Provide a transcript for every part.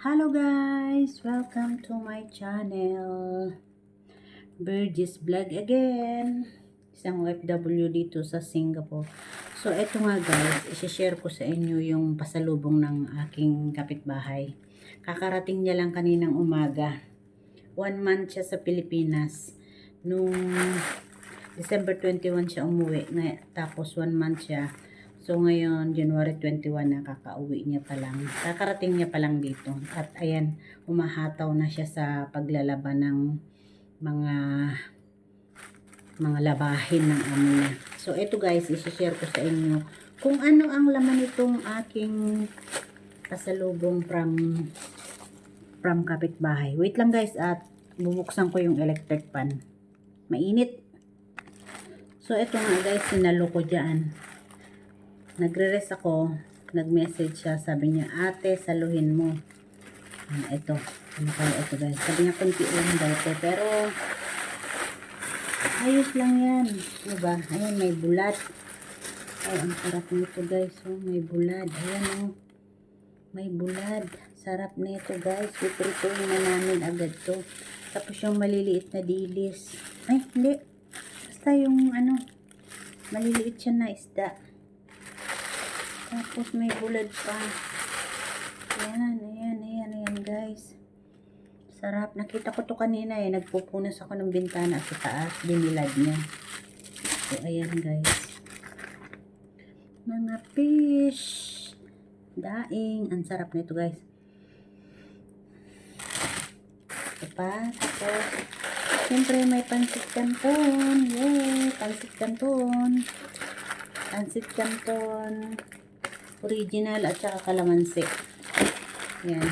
Hello guys! Welcome to my channel. Burgess Vlog again. Isang OFW dito sa Singapore. So, eto nga guys, isi-share ko sa inyo yung pasalubong ng aking kapitbahay. Kakarating niya lang kaninang umaga. 1 month siya sa Pilipinas. Nung December 21 siya umuwi. Tapos 1 month siya. So, ngayon, January 21 na kakauwi niya pa lang. Kakarating niya pa lang dito. At ayan, umahataw na siya sa paglalaban ng mga labahin ng amo niya. So, ito guys, isi-share ko sa inyo kung ano ang laman nitong aking pasalubong from kapitbahay. Wait lang guys, at bubuksan ko yung electric pan. Mainit. So, ito nga guys, sinalo ko dyan. Nagre-rest ako, nag-message siya, sabi niya, ate, saluhin mo. Ito, ano kaya ito guys, sabi niya, kunti lang daw ito, pero ayos lang yan, diba? Ayan, may bulat. Ay, ang sarap nito guys, oh, may bulad, ayan oh, may bulad, sarap nito guys, piprituin na namin agad to. Tapos yung maliliit na dilis, ay, hindi, basta yung ano, maliliit siya na isda. Tapos may bulad pa. Ayan guys. Sarap. Nakita ko to kanina eh. Nagpupunas ako ng bintana sa taas. Binilad niya. So ayan guys. Mga fish. Daing. Ang sarap nito guys. Ito pa. Tapos siyempre may pansit canton. Yay! Pansit canton. Pansit canton. Original at saka kalamansi. Yan.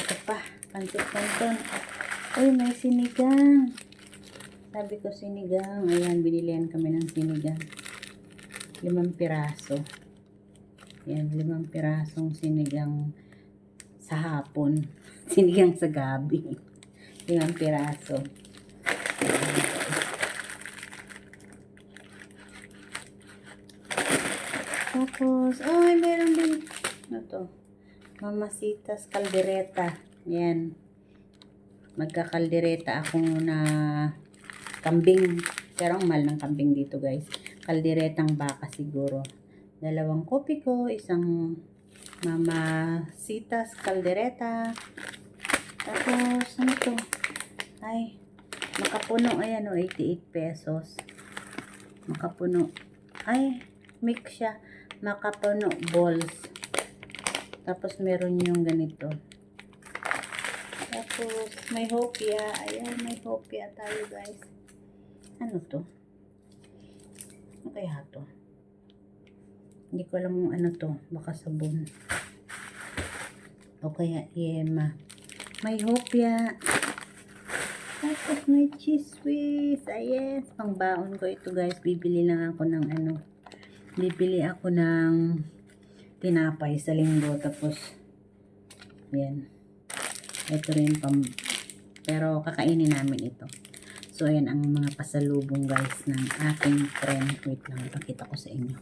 Ito pa. Pansit canton. Uy, may sinigang. Sabi ko sinigang. Ayan, binilihan kami ng sinigang. 5 piraso. Yan, 5 pirasong sinigang sa hapon. Sinigang sa gabi. 5 piraso. Tapos, ay, meron din, ano to, Mamasitas Caldereta. Yan. Magkakaldereta ako na kambing. Pero ang mahal ng kambing dito, guys. Kalderetang baka siguro. 2 kopi ko, isang Mamasitas Caldereta. Tapos, ano to? Ay, makapuno. Ayan o, 88 pesos. Makapuno. Ay, mix siya. Makapuno balls. Tapos meron yung ganito. Tapos may hopia. Ayan, may hopia tayo guys. Ano to? Ano kaya to? Hindi ko alam kung ano to. Baka sabon. O kaya yema. May hopia. Tapos may cheese whiz. Ayan, pangbaon ko ito guys. Bibili lang ako ng ano. Bibili ako ng tinapay sa linggo. Tapos, yan. Ito rin pero kakainin namin ito. So, ayan ang mga pasalubong guys ng aking friend. Wait lang, ipakita ko sa inyo.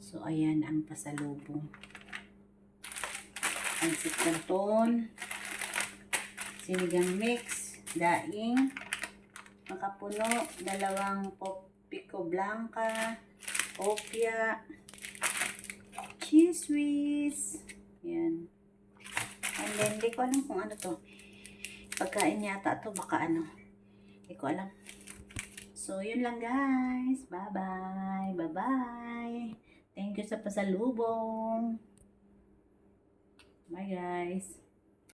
So, ayan ang pasalubong. Pansit canton, sinigang mix, daing, makapuno, 2 pico blanca, opia, cheese whiz. Yan. And then, di ko alam kung ano to. Pagkain yata to, baka ano. Di ko alam. So, yun lang guys. Bye-bye. Bye-bye. Thank you sa pasalubong. Bye guys.